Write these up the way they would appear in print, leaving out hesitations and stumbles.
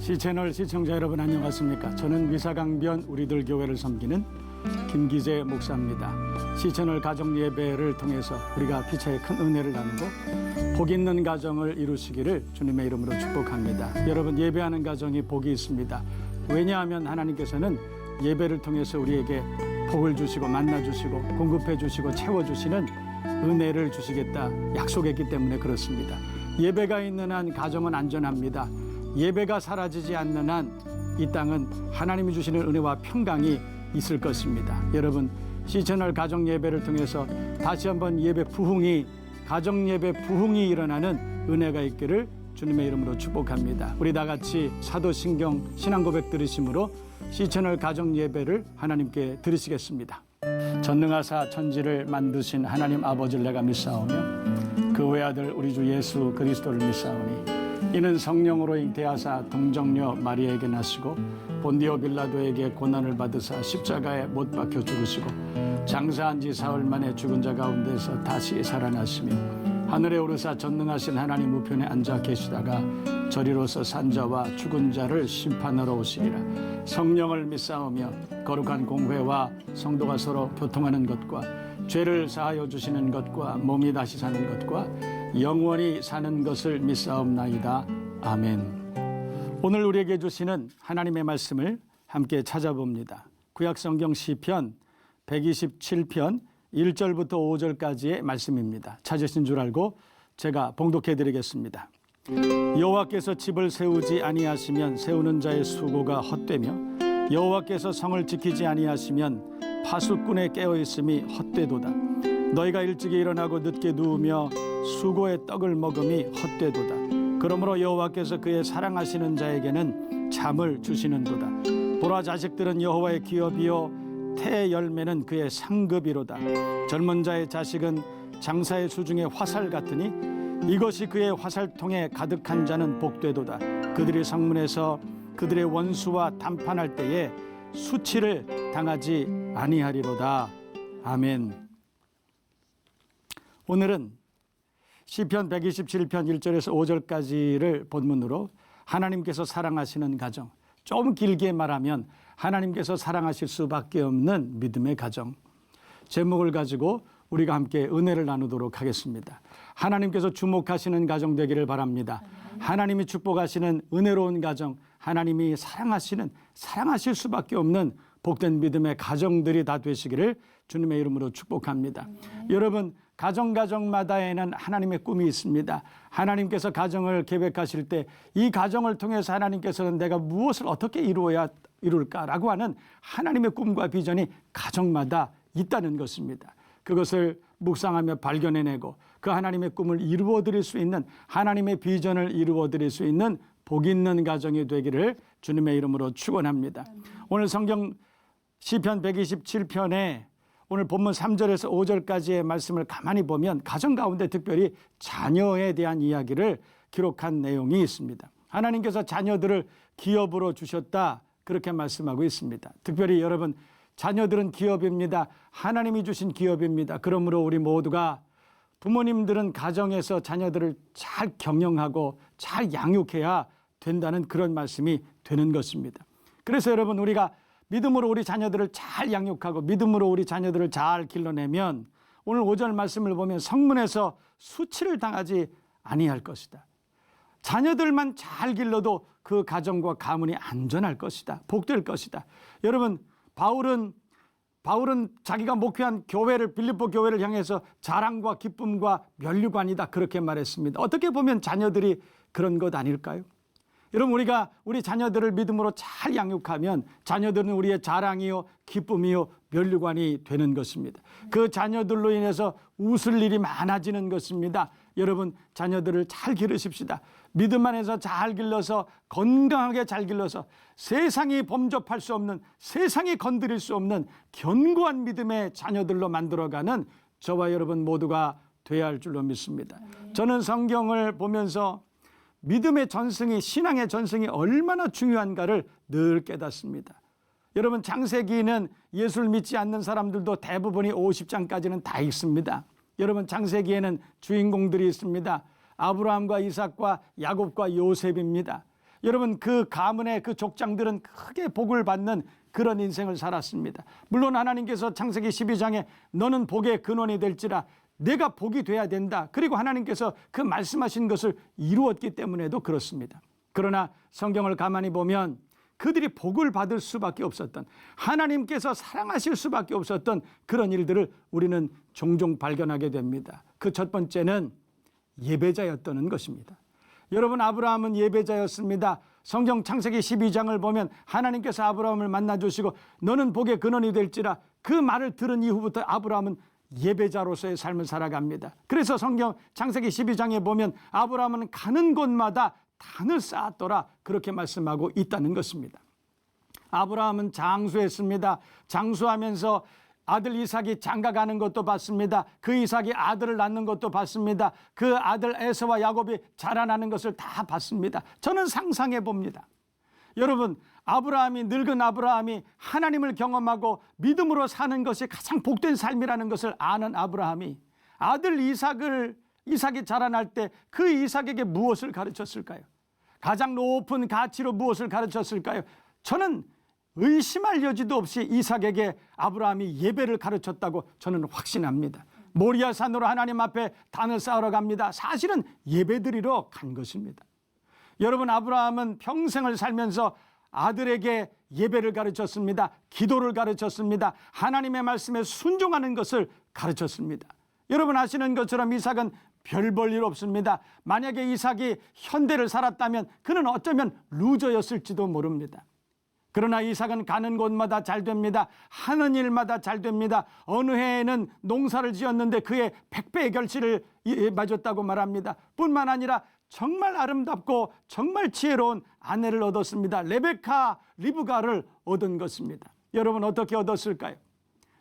시채널 시청자 여러분 안녕하십니까? 저는 위사강변 우리들 교회를 섬기는 김기재 목사입니다. 시채널 가정 예배를 통해서 우리가 피차의 큰 은혜를 나누고 복 있는 가정을 이루시기를 주님의 이름으로 축복합니다. 여러분 예배하는 가정이 복이 있습니다. 왜냐하면 하나님께서는 예배를 통해서 우리에게 복을 주시고 만나주시고 공급해 주시고 채워주시는 은혜를 주시겠다 약속했기 때문에 그렇습니다. 예배가 있는 한 가정은 안전합니다. 예배가 사라지지 않는 한 이 땅은 하나님이 주시는 은혜와 평강이 있을 것입니다. 여러분 시채널 가정 예배를 통해서 다시 한번 예배 부흥이 가정 예배 부흥이 일어나는 은혜가 있기를 주님의 이름으로 축복합니다. 우리 다 같이 사도신경 신앙 고백 들으심으로 시채널 가정 예배를 하나님께 드리시겠습니다. 전능하사 천지를 만드신 하나님 아버지를 내가 믿사오며 그 외아들 우리 주 예수 그리스도를 믿사오니 이는 성령으로 잉태하사 동정녀 마리아에게 나시고 본디오 빌라도에게 고난을 받으사 십자가에 못 박혀 죽으시고 장사한 지 사흘 만에 죽은 자 가운데서 다시 살아나시며 하늘에 오르사 전능하신 하나님 우편에 앉아 계시다가 저리로서 산자와 죽은 자를 심판하러 오시리라. 성령을 믿사오며 거룩한 공회와 성도가 서로 교통하는 것과 죄를 사하여 주시는 것과 몸이 다시 사는 것과 영원히 사는 것을 믿사옵나이다. 아멘. 오늘 우리에게 주시는 하나님의 말씀을 함께 찾아봅니다. 구약성경 시편 127편 1절부터 5절까지의 말씀입니다. 찾으신 줄 알고 제가 봉독해 드리겠습니다. 여호와께서 집을 세우지 아니하시면 세우는 자의 수고가 헛되며 여호와께서 성을 지키지 아니하시면 파수꾼의 깨어있음이 헛되도다. 너희가 일찍이 일어나고 늦게 누우며 수고의 떡을 먹음이 헛되도다. 그러므로 여호와께서 그의 사랑하시는 자에게는 잠을 주시는도다. 보라 자식들은 여호와의 기업이요 태의 열매는 그의 상급이로다. 젊은 자의 자식은 장사의 수중의 화살 같으니 이것이 그의 화살통에 가득한 자는 복되도다. 그들이 성문에서 그들의 원수와 담판할 때에 수치를 당하지 아니하리로다. 아멘. 오늘은 시편 127편 1절에서 5절까지를 본문으로 하나님께서 사랑하시는 가정, 좀 길게 말하면 하나님께서 사랑하실 수밖에 없는 믿음의 가정, 제목을 가지고 우리가 함께 은혜를 나누도록 하겠습니다. 하나님께서 주목하시는 가정 되기를 바랍니다. 하나님이 축복하시는 은혜로운 가정, 하나님이 사랑하실 수밖에 없는 복된 믿음의 가정들이 다 되시기를 주님의 이름으로 축복합니다. 여러분 가정마다에는 하나님의 꿈이 있습니다. 하나님께서 가정을 계획하실 때 이 가정을 통해서 하나님께서는 내가 무엇을 어떻게 이룰까라고 하는 하나님의 꿈과 비전이 가정마다 있다는 것입니다. 그것을 묵상하며 발견해내고 그 하나님의 꿈을 이루어드릴 수 있는 하나님의 비전을 이루어드릴 수 있는 복 있는 가정이 되기를 주님의 이름으로 축원합니다. 오늘 성경 시편 127편에 오늘 본문 3절에서 5절까지의 말씀을 가만히 보면 가정 가운데 특별히 자녀에 대한 이야기를 기록한 내용이 있습니다. 하나님께서 자녀들을 기업으로 주셨다 그렇게 말씀하고 있습니다. 특별히 여러분 자녀들은 기업입니다. 하나님이 주신 기업입니다. 그러므로 우리 모두가 부모님들은 가정에서 자녀들을 잘 경영하고 잘 양육해야 된다는 그런 말씀이 되는 것입니다. 그래서 여러분 우리가 믿음으로 우리 자녀들을 잘 양육하고 믿음으로 우리 자녀들을 잘 길러내면 오늘 5절 말씀을 보면 성문에서 수치를 당하지 아니할 것이다. 자녀들만 잘 길러도 그 가정과 가문이 안전할 것이다. 복될 것이다. 여러분 바울은 자기가 목회한 교회를 빌립보 교회를 향해서 자랑과 기쁨과 면류관이다 그렇게 말했습니다. 어떻게 보면 자녀들이 그런 것 아닐까요? 여러분 우리가 우리 자녀들을 믿음으로 잘 양육하면 자녀들은 우리의 자랑이요 기쁨이요 면류관이 되는 것입니다. 그 자녀들로 인해서 웃을 일이 많아지는 것입니다. 여러분 자녀들을 잘 기르십시다. 믿음 안에서 잘 길러서 건강하게 잘 길러서 세상이 범접할 수 없는 세상이 건드릴 수 없는 견고한 믿음의 자녀들로 만들어가는 저와 여러분 모두가 되어야 할 줄로 믿습니다. 저는 성경을 보면서 믿음의 전승이 신앙의 전승이 얼마나 중요한가를 늘 깨닫습니다. 여러분 창세기는 예수를 믿지 않는 사람들도 대부분이 50장까지는 다 읽습니다. 여러분 창세기에는 주인공들이 있습니다. 아브라함과 이삭과 야곱과 요셉입니다. 여러분 그 가문의 그 족장들은 크게 복을 받는 그런 인생을 살았습니다. 물론 하나님께서 창세기 12장에 너는 복의 근원이 될지라 내가 복이 돼야 된다. 그리고 하나님께서 그 말씀하신 것을 이루었기 때문에도 그렇습니다. 그러나 성경을 가만히 보면 그들이 복을 받을 수밖에 없었던, 하나님께서 사랑하실 수밖에 없었던 그런 일들을 우리는 종종 발견하게 됩니다. 그 첫 번째는 예배자였다는 것입니다. 여러분 아브라함은 예배자였습니다. 성경 창세기 12장을 보면 하나님께서 아브라함을 만나주시고 너는 복의 근원이 될지라 그 말을 들은 이후부터 아브라함은 예배자로서의 삶을 살아갑니다. 그래서 성경 창세기 12장에 보면 아브라함은 가는 곳마다 단을 쌓았더라 그렇게 말씀하고 있다는 것입니다. 아브라함은 장수했습니다. 장수하면서 아들 이삭이 장가가는 것도 봤습니다. 그 이삭이 아들을 낳는 것도 봤습니다. 그 아들 에서와 야곱이 자라나는 것을 다 봤습니다. 저는 상상해 봅니다. 여러분 아브라함이, 늙은 아브라함이 하나님을 경험하고 믿음으로 사는 것이 가장 복된 삶이라는 것을 아는 아브라함이 아들 이삭이 자라날 때 그 이삭에게 무엇을 가르쳤을까요? 가장 높은 가치로 무엇을 가르쳤을까요? 저는 의심할 여지도 없이 이삭에게 아브라함이 예배를 가르쳤다고 저는 확신합니다. 모리아 산으로 하나님 앞에 단을 쌓으러 갑니다. 사실은 예배드리러 간 것입니다. 여러분 아브라함은 평생을 살면서 아들에게 예배를 가르쳤습니다. 기도를 가르쳤습니다. 하나님의 말씀에 순종하는 것을 가르쳤습니다. 여러분 아시는 것처럼 이삭은 별 볼 일 없습니다. 만약에 이삭이 현대를 살았다면 그는 어쩌면 루저였을지도 모릅니다. 그러나 이삭은 가는 곳마다 잘 됩니다. 하는 일마다 잘 됩니다. 어느 해에는 농사를 지었는데 그의 100배의 결실을 맞았다고 말합니다. 뿐만 아니라 정말 아름답고 정말 지혜로운 아내를 얻었습니다. 레베카, 리브가를 얻은 것입니다. 여러분 어떻게 얻었을까요?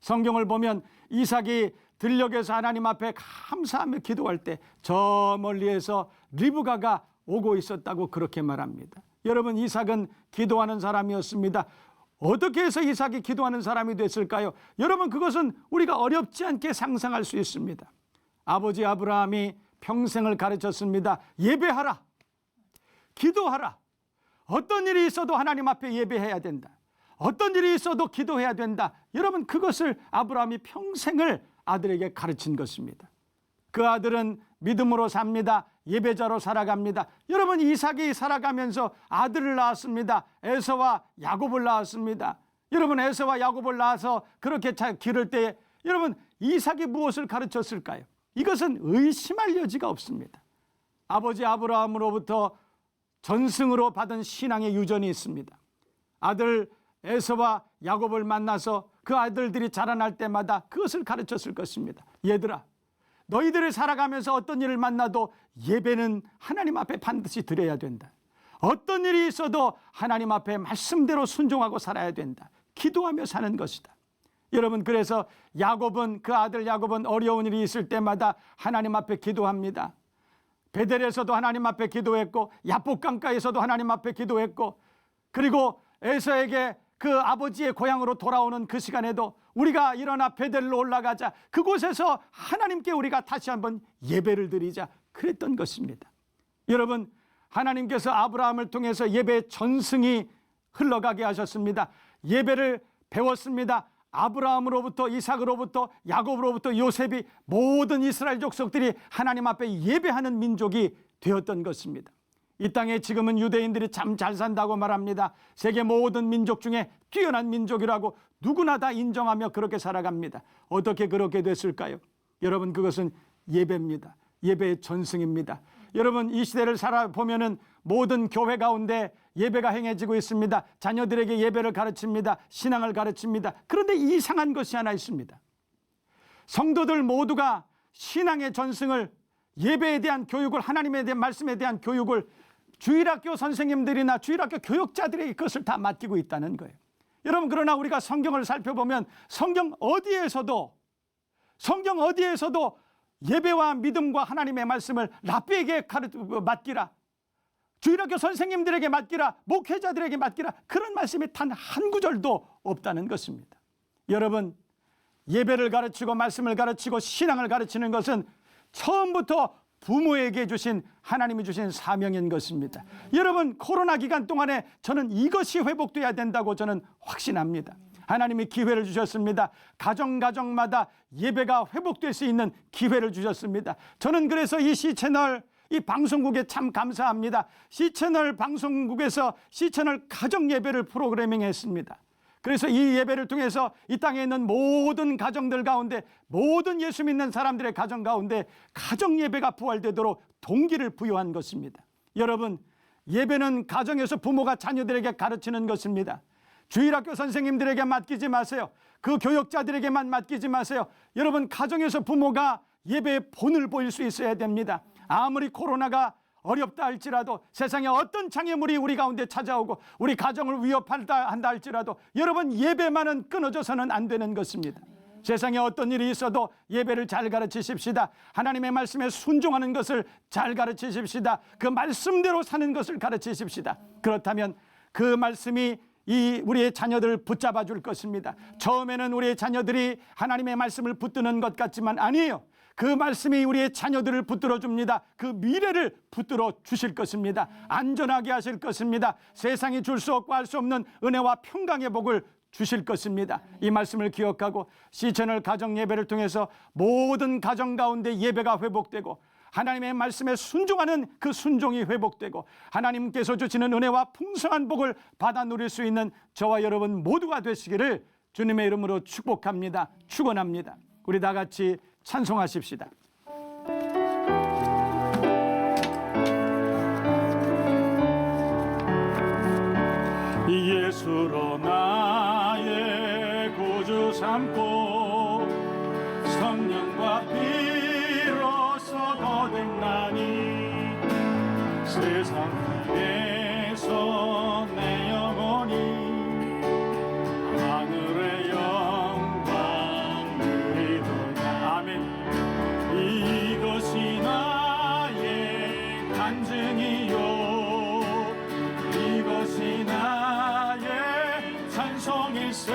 성경을 보면 이삭이 들녘에서 하나님 앞에 감사하며 기도할 때 저 멀리에서 리브가가 오고 있었다고 그렇게 말합니다. 여러분 이삭은 기도하는 사람이었습니다. 어떻게 해서 이삭이 기도하는 사람이 됐을까요? 여러분 그것은 우리가 어렵지 않게 상상할 수 있습니다. 아버지 아브라함이 평생을 가르쳤습니다. 예배하라, 기도하라. 어떤 일이 있어도 하나님 앞에 예배해야 된다. 어떤 일이 있어도 기도해야 된다. 여러분 그것을 아브라함이 평생을 아들에게 가르친 것입니다. 그 아들은 믿음으로 삽니다. 예배자로 살아갑니다. 여러분 이삭이 살아가면서 아들을 낳았습니다. 에서와 야곱을 낳았습니다. 여러분 에서와 야곱을 낳아서 그렇게 기를 때 여러분 이삭이 무엇을 가르쳤을까요? 이것은 의심할 여지가 없습니다. 아버지 아브라함으로부터 전승으로 받은 신앙의 유전이 있습니다. 아들 에서와 야곱을 만나서 그 아들들이 자라날 때마다 그것을 가르쳤을 것입니다. 얘들아, 너희들을 살아가면서 어떤 일을 만나도 예배는 하나님 앞에 반드시 드려야 된다. 어떤 일이 있어도 하나님 앞에 말씀대로 순종하고 살아야 된다. 기도하며 사는 것이다. 여러분 그래서 그 아들 야곱은 어려운 일이 있을 때마다 하나님 앞에 기도합니다. 베델에서도 하나님 앞에 기도했고 야복강가에서도 하나님 앞에 기도했고 그리고 에서에게 그 아버지의 고향으로 돌아오는 그 시간에도 우리가 일어나 베델로 올라가자. 그곳에서 하나님께 우리가 다시 한번 예배를 드리자. 그랬던 것입니다. 여러분 하나님께서 아브라함을 통해서 예배의 전승이 흘러가게 하셨습니다. 예배를 배웠습니다. 아브라함으로부터 이삭으로부터 야곱으로부터 요셉이 모든 이스라엘 족속들이 하나님 앞에 예배하는 민족이 되었던 것입니다. 이 땅에 지금은 유대인들이 참 잘 산다고 말합니다. 세계 모든 민족 중에 뛰어난 민족이라고 누구나 다 인정하며 그렇게 살아갑니다. 어떻게 그렇게 됐을까요? 여러분 그것은 예배입니다. 예배의 전승입니다. 여러분 이 시대를 살아보면은 모든 교회 가운데 예배가 행해지고 있습니다. 자녀들에게 예배를 가르칩니다. 신앙을 가르칩니다. 그런데 이상한 것이 하나 있습니다. 성도들 모두가 신앙의 전승을, 예배에 대한 교육을, 하나님에 대한 말씀에 대한 교육을 주일학교 선생님들이나 주일학교 교육자들에게 그것을 다 맡기고 있다는 거예요. 여러분 그러나 우리가 성경을 살펴보면 성경 어디에서도 예배와 믿음과 하나님의 말씀을 랍비에게 맡기라, 주일학교 선생님들에게 맡기라, 목회자들에게 맡기라, 그런 말씀이 단 한 구절도 없다는 것입니다. 여러분 예배를 가르치고 말씀을 가르치고 신앙을 가르치는 것은 처음부터 부모에게 주신 하나님이 주신 사명인 것입니다. 여러분, 코로나 기간 동안에 저는 이것이 회복돼야 된다고 저는 확신합니다. 하나님이 기회를 주셨습니다. 가정마다 예배가 회복될 수 있는 기회를 주셨습니다. 저는 그래서 이 C채널, 이 방송국에 참 감사합니다. C채널 방송국에서 C채널 가정 예배를 프로그래밍 했습니다. 그래서 이 예배를 통해서 이 땅에 있는 모든 가정들 가운데, 모든 예수 믿는 사람들의 가정 가운데 가정 예배가 부활되도록 동기를 부여한 것입니다. 여러분, 예배는 가정에서 부모가 자녀들에게 가르치는 것입니다. 주일학교 선생님들에게 맡기지 마세요. 그 교역자들에게만 맡기지 마세요. 여러분, 가정에서 부모가 예배의 본을 보일 수 있어야 됩니다. 아무리 코로나가 어렵다 할지라도, 세상에 어떤 장애물이 우리 가운데 찾아오고 우리 가정을 위협한다 할지라도, 여러분, 예배만은 끊어져서는 안 되는 것입니다. 세상에 어떤 일이 있어도 예배를 잘 가르치십시다. 하나님의 말씀에 순종하는 것을 잘 가르치십시다. 그 말씀대로 사는 것을 가르치십시다. 그렇다면 그 말씀이 우리의 자녀들을 붙잡아 줄 것입니다. 처음에는 우리의 자녀들이 하나님의 말씀을 붙드는 것 같지만 아니에요. 그 말씀이 우리의 자녀들을 붙들어 줍니다. 그 미래를 붙들어 주실 것입니다. 안전하게 하실 것입니다. 세상이 줄 수 없고 할 수 없는 은혜와 평강의 복을 주실 것입니다. 이 말씀을 기억하고 C채널 가정 예배를 통해서 모든 가정 가운데 예배가 회복되고, 하나님의 말씀에 순종하는 그 순종이 회복되고, 하나님께서 주시는 은혜와 풍성한 복을 받아 누릴 수 있는 저와 여러분 모두가 되시기를 주님의 이름으로 축복합니다. 축원합니다. 우리 다 같이 찬송하십시다. 예수로 나의 구주 삼고 성령과 피로써 거듭나니 세상 위에서 내 영혼이 하늘의 영광 누리도다. 아멘. 이것이 나의 간증이요, 이것이 나의 찬송일세.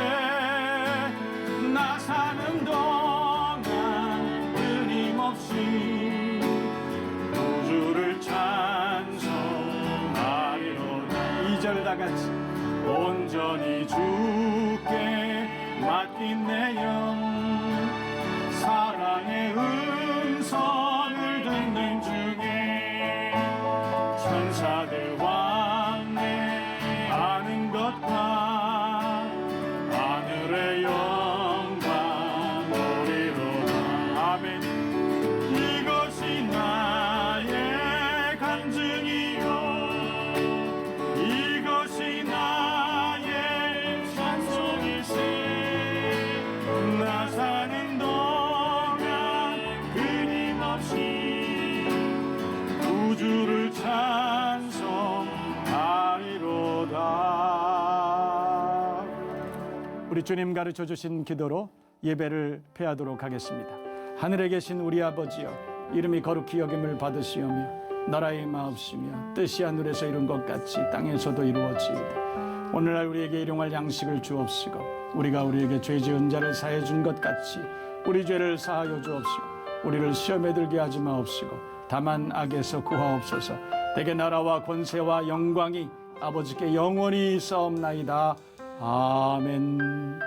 나 사는 동안 끊임없이 우주를 찬송하리로다. 2절 다 같이. 온전히 주께 맡긴 내 영, 사랑의 음성을 듣는 중에 천사들 왕래 하는 것과 하늘의 영광 노리로다. 아멘. 이것이 나의 간증이요, 이것이 나의 찬송일세. 나 사는 동안 끊임없이 우주를 찬송하리로다. 우리 주님 가르쳐 주신 기도로 예배를 폐하도록 하겠습니다. 하늘에 계신 우리 아버지여, 이름이 거룩히 여김을 받으시오며 나라의 마옵시며 뜻이 하늘에서 이룬 것 같이 땅에서도 이루어지이다. 오늘날 우리에게 일용할 양식을 주옵시고, 우리가 우리에게 죄 지은 자를 사해 준 것 같이 우리 죄를 사하여 주옵시고, 우리를 시험에 들게 하지 마옵시고 다만 악에서 구하옵소서. 대개 나라와 권세와 영광이 아버지께 영원히 있사옵나이다. 아멘.